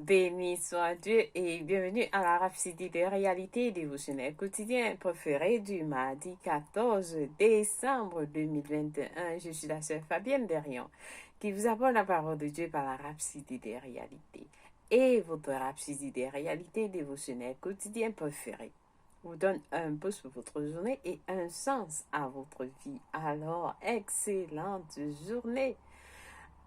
Béni soit Dieu et bienvenue à la rhapsodie des réalités dévotionnelles quotidiennes préférées du mardi 14 décembre 2021. Je suis la sœur Fabienne Derion qui vous apporte la parole de Dieu par la rhapsodie des réalités. Et votre rhapsodie des réalités dévotionnelles quotidiennes préférées vous donne un pouce pour votre journée et un sens à votre vie. Alors, excellente journée!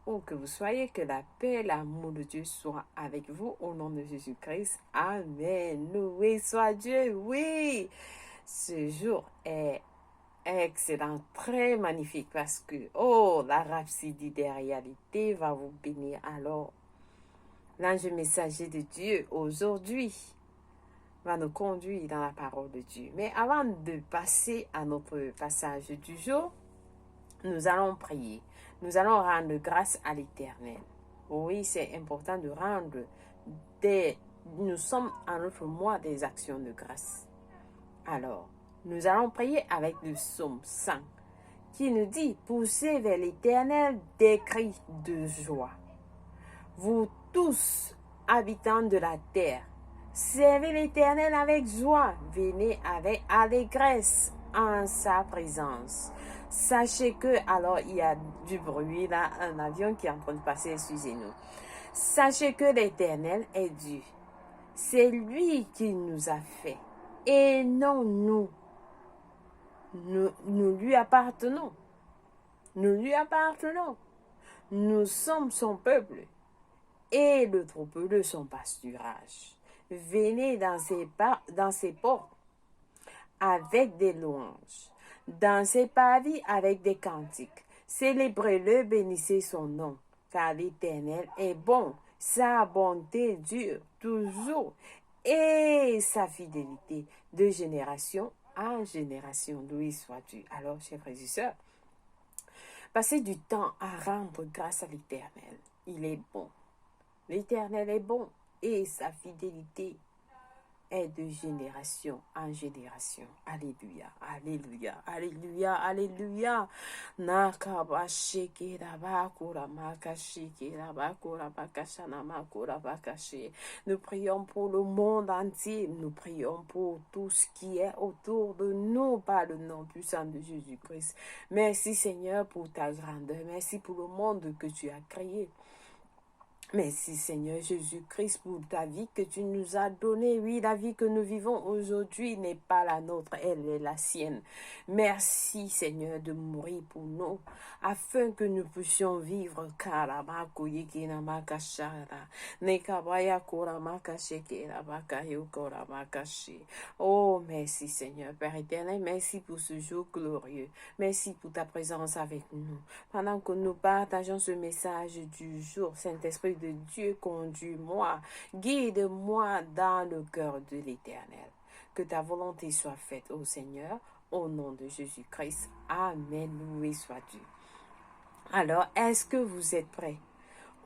Où que vous soyez, que la paix, l'amour de Dieu soit avec vous au nom de Jésus-Christ. Amen. Loué soit Dieu. Oui, ce jour est excellent, très magnifique parce que, la rhapsodie des réalités va vous bénir. Alors, l'ange messager de Dieu aujourd'hui va nous conduire dans la parole de Dieu. Mais avant de passer à notre passage du jour, nous allons prier. Nous allons rendre grâce à l'Éternel. Oui, c'est important de rendre Nous sommes en notre mois des actions de grâce. Alors, nous allons prier avec le psaume 100 qui nous dit « Poussez vers l'Éternel des cris de joie. Vous tous, habitants de la terre, servez l'Éternel avec joie. Venez avec allégresse en sa présence. » Sachez que, alors il y a du bruit là, un avion qui est en train de passer, excusez-nous. Sachez que l'Éternel est Dieu. C'est lui qui nous a fait et non nous. Nous lui appartenons. Nous lui appartenons. Nous sommes son peuple et le troupeau de son pâturage. Venez dans ses ports avec des louanges, dans ses parvis avec des cantiques. Célébrez-le, bénissez son nom, car l'Éternel est bon, sa bonté dure toujours, et sa fidélité de génération en génération. Loué soit Dieu. Alors, chers frères et sœurs, passez du temps à rendre grâce à l'Éternel. Il est bon. L'Éternel est bon, et sa fidélité est de génération en génération. Alléluia, alléluia, alléluia, alléluia. Nous prions pour le monde entier. Nous prions pour tout ce qui est autour de nous par le nom puissant de Jésus-Christ. Merci Seigneur pour ta grandeur. Merci pour le monde que tu as créé. Merci Seigneur Jésus-Christ pour ta vie que tu nous as donnée. Oui, la vie que nous vivons aujourd'hui n'est pas la nôtre, elle est la sienne. Merci Seigneur de mourir pour nous afin que nous puissions vivre. Oh, merci Seigneur Père éternel, merci pour ce jour glorieux. Merci pour ta présence avec nous. Pendant que nous partageons ce message du jour, Saint-Esprit de Dieu, conduis-moi, guide-moi dans le cœur de l'Éternel. Que ta volonté soit faite, ô Seigneur, au nom de Jésus-Christ. Amen. Loué soit Dieu. Alors, est-ce que vous êtes prêts?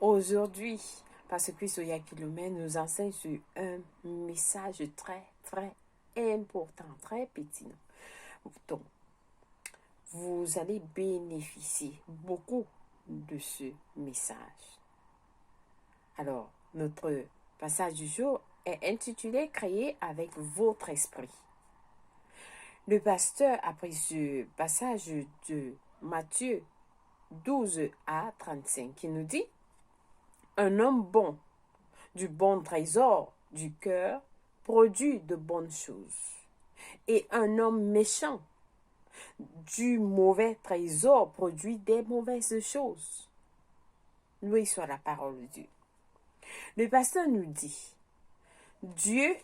Aujourd'hui, parce que Christ Kilomètre nous enseigne sur un message très, très important, très pertinent. Donc, vous allez bénéficier beaucoup de ce message. Alors, notre passage du jour est intitulé « Créer avec votre esprit ». Le pasteur a pris ce passage de Matthieu 12 à 35 qui nous dit « Un homme bon, du bon trésor du cœur, produit de bonnes choses. Et un homme méchant, du mauvais trésor, produit des mauvaises choses. » Loué soit la parole de Dieu. Le pasteur nous dit, Dieu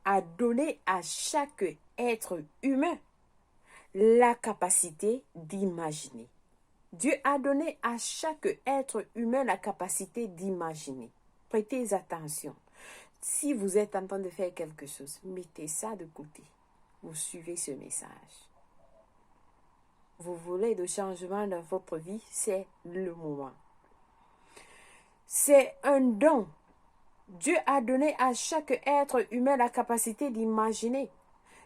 a donné à chaque être humain la capacité d'imaginer. Dieu a donné à chaque être humain la capacité d'imaginer. Prêtez attention. Si vous êtes en train de faire quelque chose, mettez ça de côté. Vous suivez ce message. Vous voulez de changement dans votre vie, c'est le moment. C'est un don. Dieu a donné à chaque être humain la capacité d'imaginer.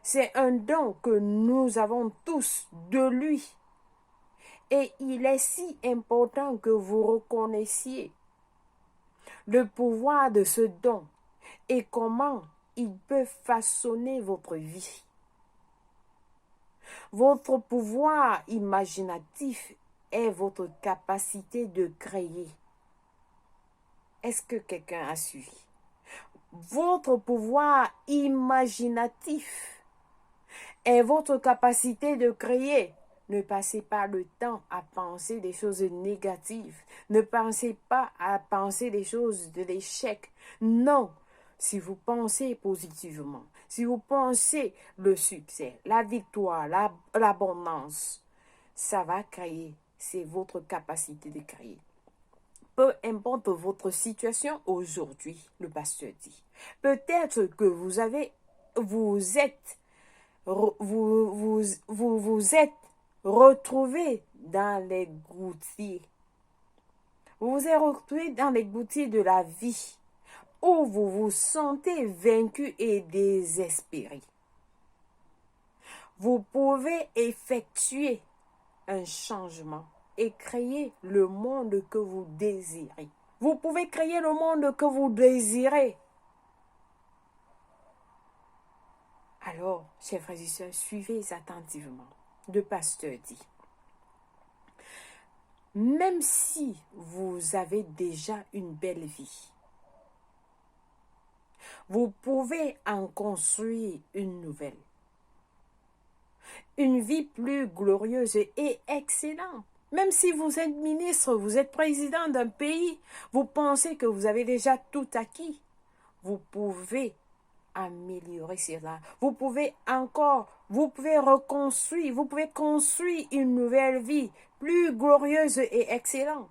C'est un don que nous avons tous de lui. Et il est si important que vous reconnaissiez le pouvoir de ce don et comment il peut façonner votre vie. Votre pouvoir imaginatif est votre capacité de créer. Est-ce que quelqu'un a suivi? Votre pouvoir imaginatif est votre capacité de créer. Ne passez pas le temps à penser des choses négatives. Ne pensez pas à penser des choses de l'échec. Non. Si vous pensez positivement, si vous pensez le succès, la victoire, l'abondance, ça va créer. C'est votre capacité de créer. Peu importe votre situation aujourd'hui, le pasteur dit. Peut-être que vous êtes retrouvé dans les gouttières. Vous vous êtes retrouvé dans les gouttières de la vie où vous vous sentez vaincu et désespéré. Vous pouvez effectuer un changement et créer le monde que vous désirez. Vous pouvez créer le monde que vous désirez. Alors, chers frères et sœurs, suivez attentivement. Le pasteur dit, même si vous avez déjà une belle vie, vous pouvez en construire une nouvelle. Une vie plus glorieuse et excellente. Même si vous êtes ministre, vous êtes président d'un pays, vous pensez que vous avez déjà tout acquis. Vous pouvez améliorer cela. Vous pouvez reconstruire, vous pouvez construire une nouvelle vie plus glorieuse et excellente.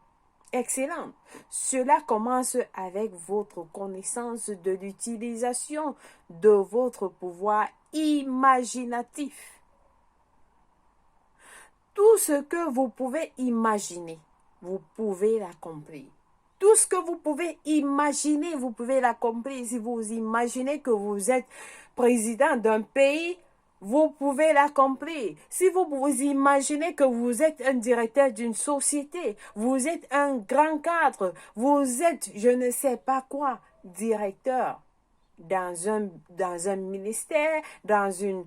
Cela commence avec votre connaissance de l'utilisation de votre pouvoir imaginatif. Tout ce que vous pouvez imaginer, vous pouvez l'accomplir. Tout ce que vous pouvez imaginer, vous pouvez l'accomplir. Si vous imaginez que vous êtes président d'un pays, vous pouvez l'accomplir. Si vous vous imaginez que vous êtes un directeur d'une société, vous êtes un grand cadre, vous êtes je ne sais pas quoi, directeur dans un ministère, dans une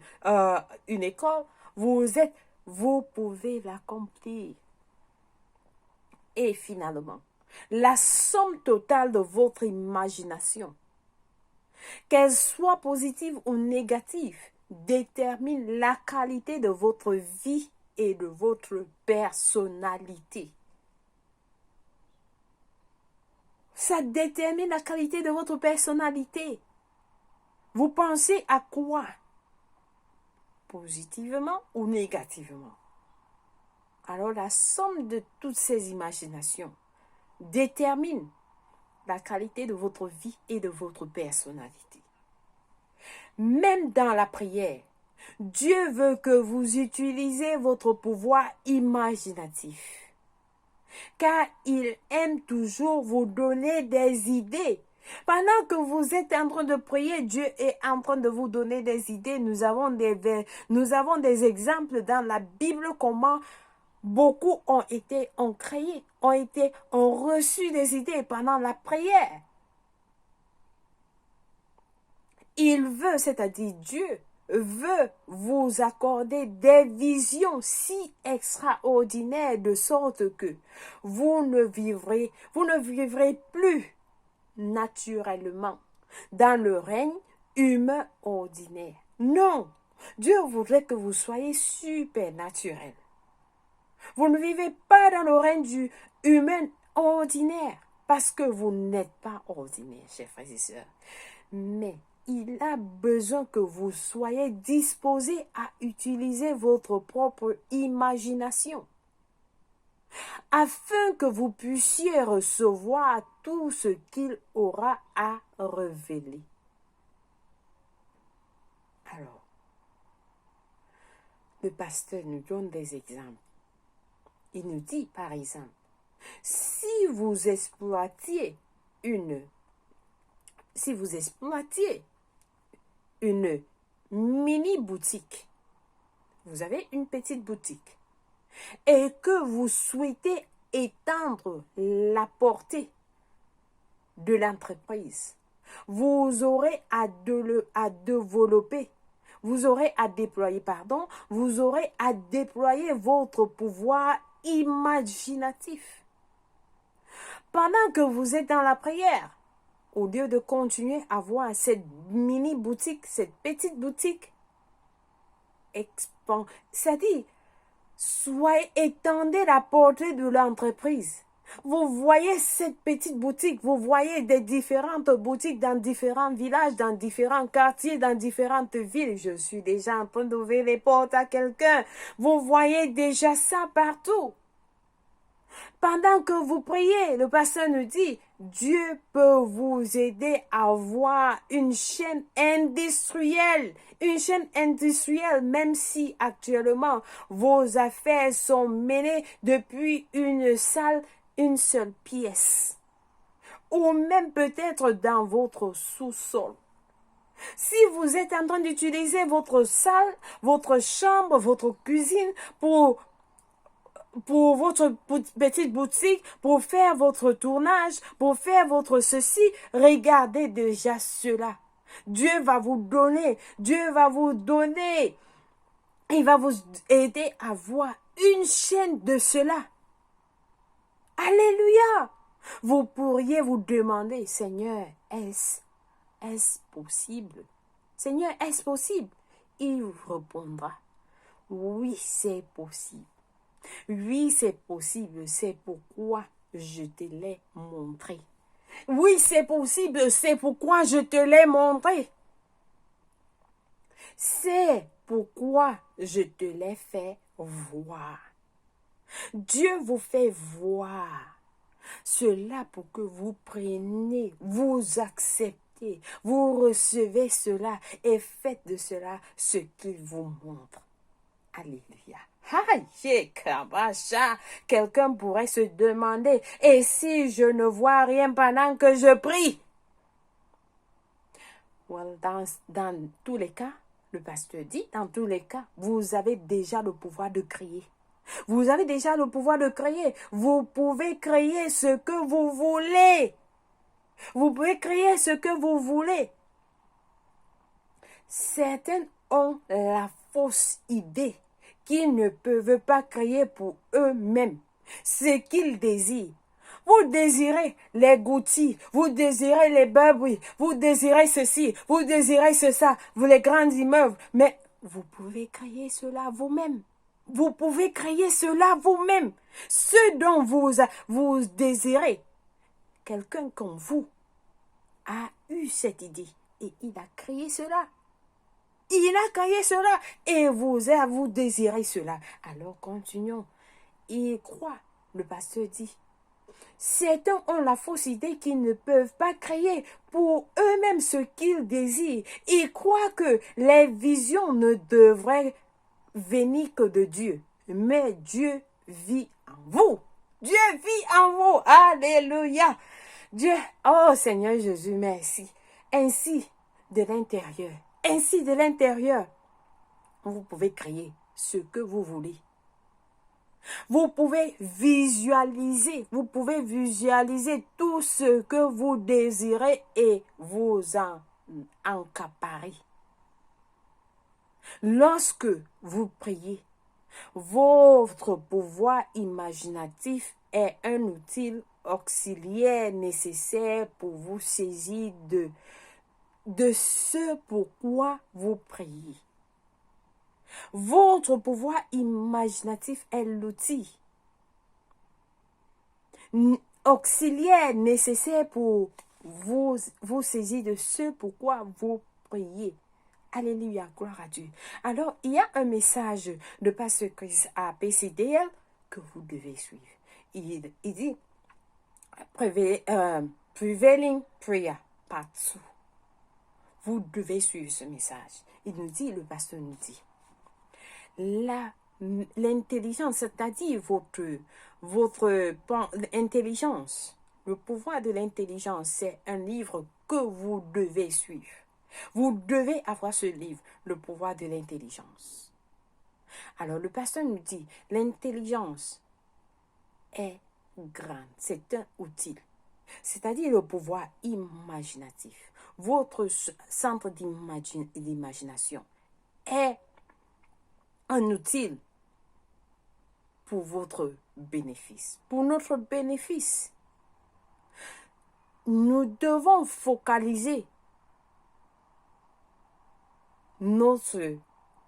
école, vous pouvez l'accomplir. Et finalement, la somme totale de votre imagination, qu'elle soit positive ou négative, détermine la qualité de votre vie et de votre personnalité. Ça détermine la qualité de votre personnalité. Vous pensez à quoi? Positivement ou négativement? Alors la somme de toutes ces imaginations détermine la qualité de votre vie et de votre personnalité. Même dans la prière, Dieu veut que vous utilisiez votre pouvoir imaginatif, car il aime toujours vous donner des idées. Pendant que vous êtes en train de prier, Dieu est en train de vous donner des idées. Nous avons des exemples dans la Bible comment beaucoup ont reçu des idées pendant la prière. Il veut, c'est-à-dire Dieu, veut vous accorder des visions si extraordinaires de sorte que vous ne vivrez plus naturellement dans le règne humain ordinaire. Non, Dieu voudrait que vous soyez supernaturel. Vous ne vivez pas dans le règne du humain ordinaire parce que vous n'êtes pas ordinaire, chers frères et sœurs. Mais il a besoin que vous soyez disposés à utiliser votre propre imagination afin que vous puissiez recevoir tout ce qu'il aura à révéler. Alors, le pasteur nous donne des exemples. Il nous dit, par exemple, si vous exploitiez une mini-boutique, vous avez une petite boutique, et que vous souhaitez étendre la portée de l'entreprise. Vous aurez à développer. Vous aurez à déployer, vous aurez à déployer votre pouvoir imaginatif. Pendant que vous êtes dans la prière, au lieu de continuer à voir cette mini-boutique, cette petite boutique, c'est-à-dire, étendez la portée de l'entreprise. Vous voyez cette petite boutique, vous voyez des différentes boutiques dans différents villages, dans différents quartiers, dans différentes villes. Je suis déjà en train d'ouvrir les portes à quelqu'un. Vous voyez déjà ça partout. Pendant que vous priez, le pasteur nous dit, Dieu peut vous aider à avoir une chaîne industrielle. Une chaîne industrielle, même si actuellement vos affaires sont menées depuis une seule pièce. Ou même peut-être dans votre sous-sol. Si vous êtes en train d'utiliser votre salle, votre chambre, votre cuisine pour votre petite boutique, pour faire votre tournage, pour faire votre ceci, regardez déjà cela. Dieu va vous donner, il va vous aider à voir une chaîne de cela. Alléluia! Vous pourriez vous demander, Seigneur, est-ce possible? Seigneur, est-ce possible? Il vous répondra, oui, c'est possible. Oui, c'est possible, c'est pourquoi je te l'ai montré. Oui, c'est possible, c'est pourquoi je te l'ai montré. C'est pourquoi je te l'ai fait voir. Dieu vous fait voir cela pour que vous preniez, vous acceptez, vous recevez cela et faites de cela ce qu'il vous montre. Alléluia. Quelqu'un pourrait se demander, et si je ne vois rien pendant que je prie? Well, dans tous les cas, le pasteur dit, dans tous les cas, vous avez déjà le pouvoir de créer. Vous avez déjà le pouvoir de créer. Vous pouvez créer ce que vous voulez. Vous pouvez créer ce que vous voulez. Certains ont la fausse idée qu'ils ne peuvent pas créer pour eux-mêmes ce qu'ils désirent. Vous désirez les Gucci, vous désirez les Burberry, vous désirez ceci, vous désirez cela, vous les grands immeubles, mais vous pouvez créer cela vous-même. Vous pouvez créer cela vous-même. Ce dont vous désirez. Quelqu'un comme vous a eu cette idée et il a créé cela. Il a créé cela et vous désirez cela. Alors continuons. Il croit, le pasteur dit. Certains ont la fausse idée qu'ils ne peuvent pas créer pour eux-mêmes ce qu'ils désirent. Ils croient que les visions ne devraient venir que de Dieu. Mais Dieu vit en vous. Dieu vit en vous. Alléluia. Dieu, oh Seigneur Jésus, merci. Ainsi, de l'intérieur, vous pouvez créer ce que vous voulez. Vous pouvez visualiser tout ce que vous désirez et vous en accaparer. Lorsque vous priez, votre pouvoir imaginatif est un outil auxiliaire nécessaire pour vous saisir de ce pourquoi vous priez. Votre pouvoir imaginatif est l'outil auxiliaire nécessaire pour vous saisir de ce pourquoi vous priez. Alléluia, gloire à Dieu. Alors, il y a un message de Pasteur Chris à PCDL que vous devez suivre. Il dit, Prevailing Prayer, part 2. Vous devez suivre ce message. Le pasteur nous dit, l'intelligence, c'est-à-dire votre intelligence, le pouvoir de l'intelligence, c'est un livre que vous devez suivre. Vous devez avoir ce livre, le pouvoir de l'intelligence. Alors le pasteur nous dit, l'intelligence est grande, c'est un outil. c'est-à-dire le pouvoir imaginatif. Votre centre d'imagination est un outil pour votre bénéfice, pour notre bénéfice. Nous devons focaliser notre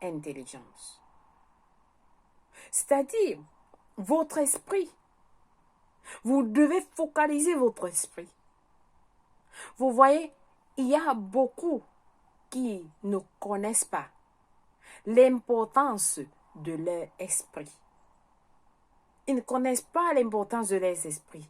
intelligence. C'est-à-dire, votre esprit. Vous devez focaliser votre esprit. Vous voyez, il y a beaucoup qui ne connaissent pas l'importance de leur esprit. Ils ne connaissent pas l'importance de leur esprit.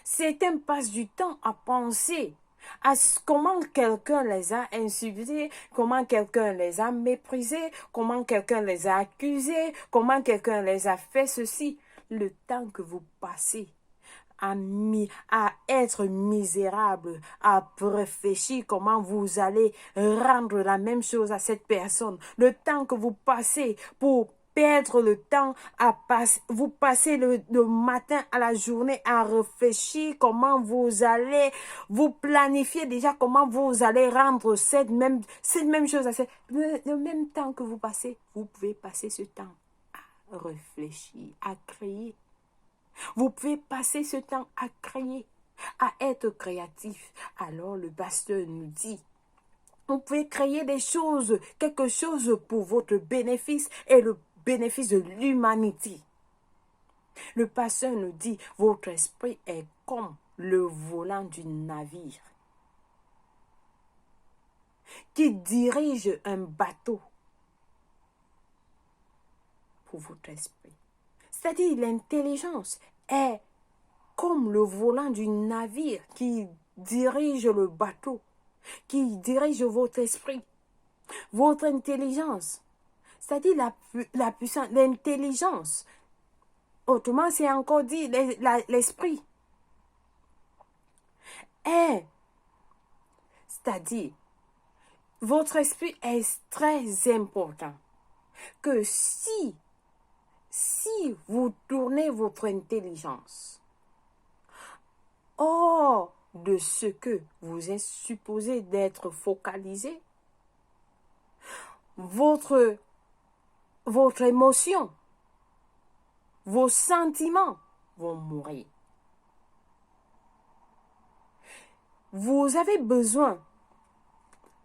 Certains passent du temps à penser à comment quelqu'un les a insultés, comment quelqu'un les a méprisés, comment quelqu'un les a accusés, comment quelqu'un les a fait ceci. Le temps que vous passez à être misérable, à réfléchir comment vous allez rendre la même chose à cette personne. Le temps que vous passez pour perdre le temps vous passez le matin à la journée à réfléchir comment vous allez vous planifier déjà comment vous allez rendre cette même chose le même temps que vous passez, vous pouvez passer ce temps à réfléchir, à créer. Vous pouvez passer ce temps à créer, à être créatif. Alors le pasteur nous dit, vous pouvez créer des choses, quelque chose pour votre bénéfice et le bénéfice de l'humanité. Le pasteur nous dit, votre esprit est comme le volant du navire qui dirige un bateau pour votre esprit. C'est-à-dire l'intelligence est comme le volant du navire qui dirige le bateau, qui dirige votre esprit, votre intelligence. C'est-à-dire la puissance, l'intelligence. Autrement, c'est encore dit l'esprit. C'est-à-dire, votre esprit est très important. Que si vous tournez votre intelligence hors de ce que vous êtes supposé d'être focalisé, votre émotion, vos sentiments vont mourir. Vous avez besoin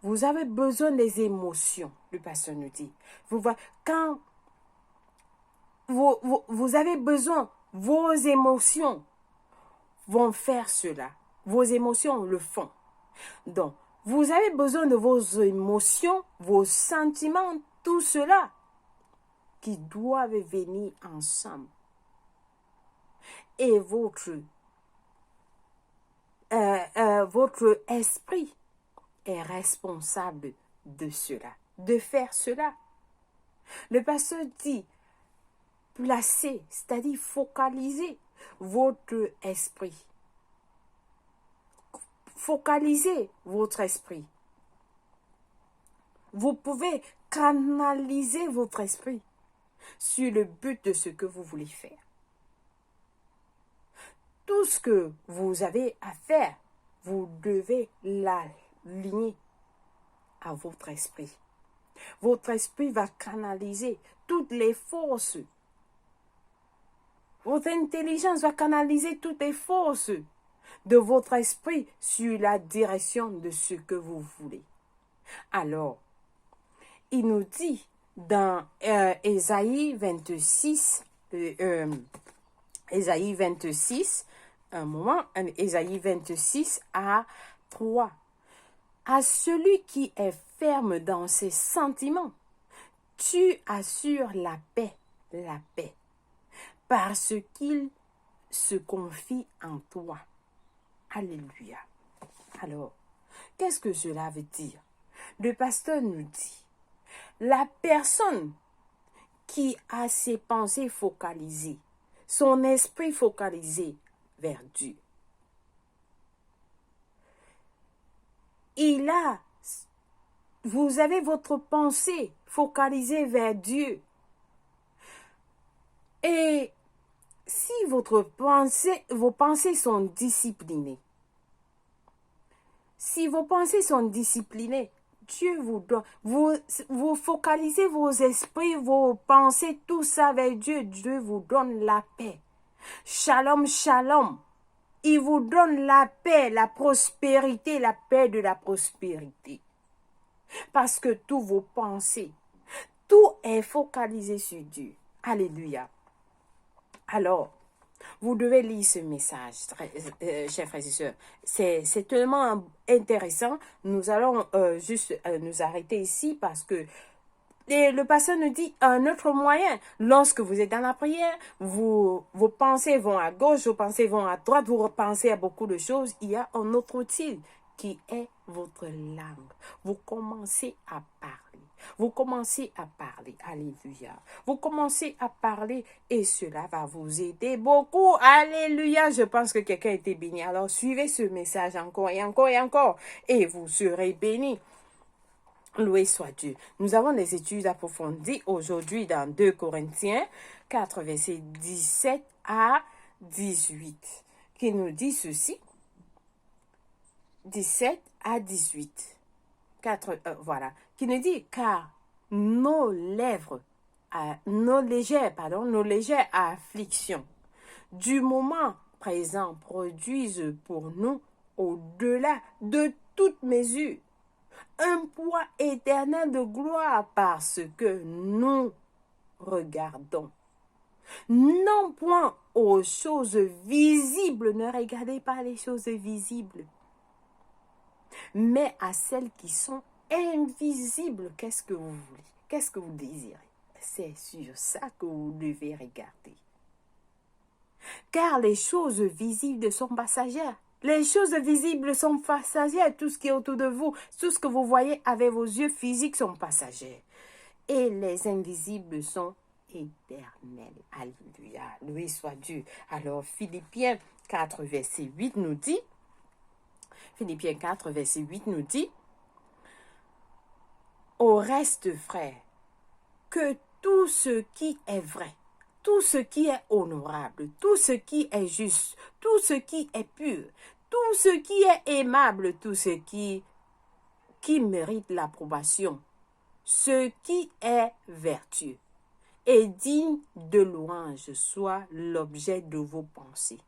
des émotions, le pasteur nous dit. Quand vous avez besoin, vos émotions vont faire cela. Vos émotions le font. Donc, vous avez besoin de vos émotions, vos sentiments, tout cela qui doivent venir ensemble. Et votre esprit est responsable de cela, de faire cela. Le pasteur dit, placez, c'est-à-dire focalisez votre esprit. Focalisez votre esprit. Vous pouvez canaliser votre esprit sur le but de ce que vous voulez faire. Tout ce que vous avez à faire, vous devez l'aligner à votre esprit. Votre esprit va canaliser toutes les forces. Votre intelligence va canaliser toutes les forces de votre esprit sur la direction de ce que vous voulez. Alors, il nous dit dans Ésaïe 26, Ésaïe 26, Ésaïe 26 à 3. À celui qui est ferme dans ses sentiments, tu assures la paix, parce qu'il se confie en toi. Alléluia. Alors, qu'est-ce que cela veut dire? Le pasteur nous dit, la personne qui a ses pensées focalisées, son esprit focalisé vers Dieu, vous avez votre pensée focalisée vers Dieu. Et si vos pensées sont disciplinées, Si vos pensées sont disciplinées, Dieu vous donne, vous focalisez vos esprits, vos pensées, tout ça vers Dieu, Dieu vous donne la paix. Shalom, shalom. Il vous donne la paix, la prospérité, la paix de la prospérité. Parce que tous vos pensées, tout est focalisé sur Dieu. Alléluia. Alors, vous devez lire ce message, chers frères et sœurs. C'est tellement intéressant. Nous allons juste nous arrêter ici parce que le pasteur nous dit un autre moyen. Lorsque vous êtes dans la prière, vos pensées vont à gauche, vos pensées vont à droite, vous repensez à beaucoup de choses. Il y a un autre outil qui est votre langue. Vous commencez à parler. Vous commencez à parler. Alléluia. Vous commencez à parler et cela va vous aider beaucoup. Alléluia. Je pense que quelqu'un a été béni. Alors suivez ce message encore et encore et encore et vous serez bénis. Loué soit Dieu. Nous avons des études approfondies aujourd'hui dans 2 Corinthiens 4, versets 17 à 18, qui nous dit ceci. 17 à 18. 4, voilà. Qui nous dit, car nos légères afflictions du moment présent produisent pour nous, au-delà de toute mesure, un poids éternel de gloire parce que nous regardons. Non point aux choses visibles, ne regardez pas les choses visibles, mais à celles qui sont invisibles. Qu'est-ce que vous voulez? Qu'est-ce que vous désirez? C'est sur ça que vous devez regarder. Car les choses visibles sont passagères. Les choses visibles sont passagères. Tout ce qui est autour de vous, tout ce que vous voyez avec vos yeux physiques sont passagers. Et les invisibles sont éternels. Alléluia. Loué soit Dieu. Alors, Philippiens 4, verset 8 nous dit, Philippiens 4, verset 8 nous dit, au reste, frères, que tout ce qui est vrai, tout ce qui est honorable, tout ce qui est juste, tout ce qui est pur, tout ce qui est aimable, tout ce qui mérite l'approbation, ce qui est vertueux et digne de louange soit l'objet de vos pensées.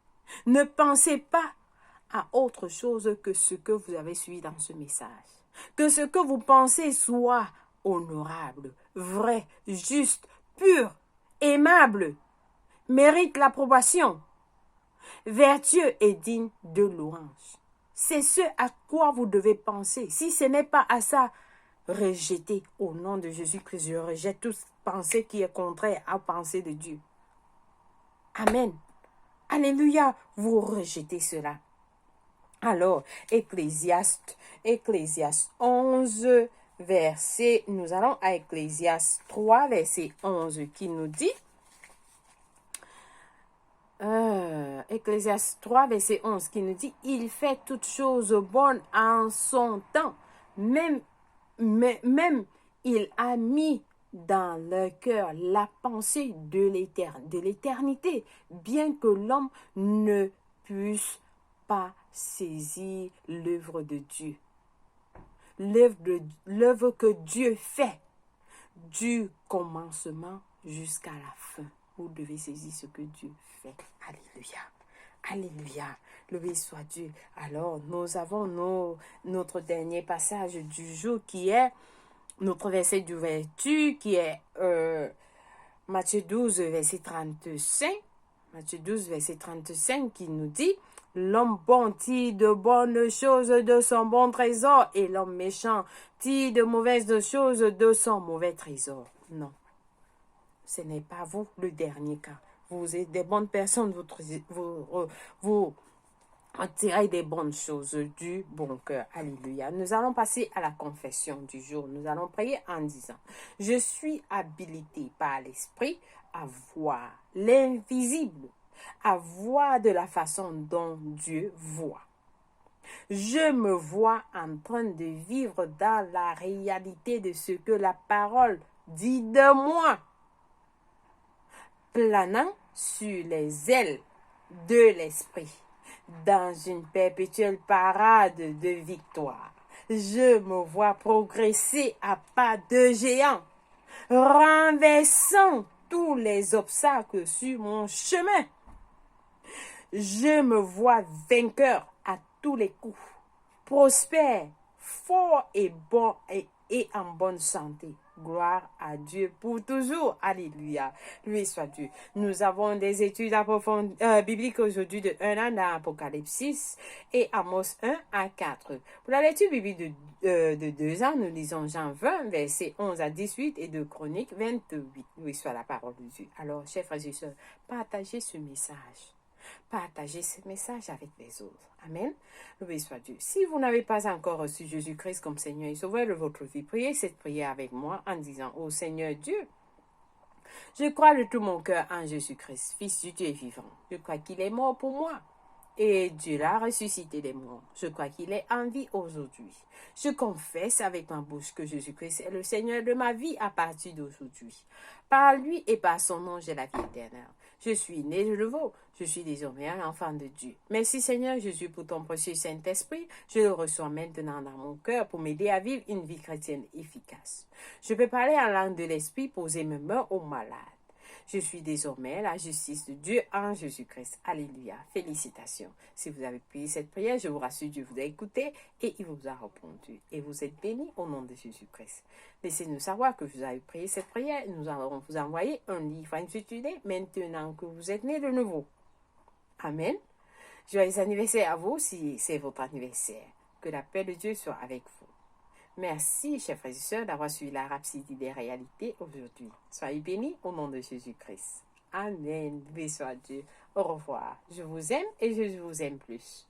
Ne pensez pas à autre chose que ce que vous avez suivi dans ce message. Que ce que vous pensez soit honorable, vrai, juste, pur, aimable, mérite l'approbation, vertueux et digne de louange. C'est ce à quoi vous devez penser. Si ce n'est pas à ça, rejetez au nom de Jésus-Christ. Je rejette toute pensée qui est contraire à la pensée de Dieu. Amen. Alléluia. Vous rejetez cela. Alors, Ecclésiaste 11, verset, nous allons à Ecclésiaste 3, verset 11, qui nous dit, Ecclésiaste 3, verset 11, qui nous dit, il fait toutes choses bonnes en son temps, même il a mis dans leur cœur la pensée de l'éternité, bien que l'homme ne puisse pas saisir l'œuvre de Dieu. L'œuvre que Dieu fait du commencement jusqu'à la fin. Vous devez saisir ce que Dieu fait. Alléluia. Alléluia. Loué soit Dieu. Alors, nous avons notre dernier passage du jour qui est notre verset du vertu, qui est Matthieu 12, verset 35. Matthieu 12, verset 35, qui nous dit, l'homme bon tire de bonnes choses de son bon trésor et l'homme méchant tire de mauvaises choses de son mauvais trésor. Non, ce n'est pas vous le dernier cas. Vous êtes des bonnes personnes, vous tirez des bonnes choses du bon cœur. Alléluia. Nous allons passer à la confession du jour. Nous allons prier en disant, je suis habilité par l'Esprit à voir l'invisible, à voir de la façon dont Dieu voit. Je me vois en train de vivre dans la réalité de ce que la parole dit de moi, planant sur les ailes de l'esprit, dans une perpétuelle parade de victoire. Je me vois progresser à pas de géant, renversant tous les obstacles sur mon chemin. Je me vois vainqueur à tous les coups, prospère, fort et bon et en bonne santé. Gloire à Dieu pour toujours. Alléluia. Lui soit Dieu. Nous avons des études bibliques aujourd'hui de 1 an dans Apocalypse et Amos 1 à 4. Pour la lecture biblique de 2 ans, nous lisons Jean 20, versets 11 à 18 et de Chroniques 28. Lui soit la parole de Dieu. Alors, chers frères et sœurs, partagez ce message. Partagez ce message avec les autres. Amen. Loué soit Dieu. Si vous n'avez pas encore reçu Jésus-Christ comme Seigneur et Sauveur de votre vie, priez cette prière avec moi en disant: Ô Seigneur Dieu, je crois de tout mon cœur en Jésus-Christ, Fils du Dieu vivant. Je crois qu'il est mort pour moi. Et Dieu l'a ressuscité des morts. Je crois qu'il est en vie aujourd'hui. Je confesse avec ma bouche que Jésus-Christ est le Seigneur de ma vie à partir d'aujourd'hui. Par lui et par son nom, j'ai la vie éternelle. Je suis né de nouveau. Je suis désormais un enfant de Dieu. Merci Seigneur Jésus pour ton précieux Saint-Esprit. Je le reçois maintenant dans mon cœur pour m'aider à vivre une vie chrétienne efficace. Je peux parler en langue de l'Esprit, poser mes mains aux malades. Je suis désormais la justice de Dieu en Jésus-Christ. Alléluia. Félicitations. Si vous avez prié cette prière, je vous rassure, Dieu vous a écouté et il vous a répondu. Et vous êtes bénis au nom de Jésus-Christ. Laissez-nous savoir que vous avez prié cette prière. Nous allons vous envoyer un livre à intitulé Maintenant que vous êtes nés de nouveau. Amen. Joyeux anniversaire à vous si c'est votre anniversaire. Que la paix de Dieu soit avec vous. Merci, chers frères et sœurs, d'avoir suivi la Rhapsodie des réalités aujourd'hui. Soyez bénis au nom de Jésus-Christ. Amen. Béni soit Dieu. Au revoir. Je vous aime et je vous aime plus.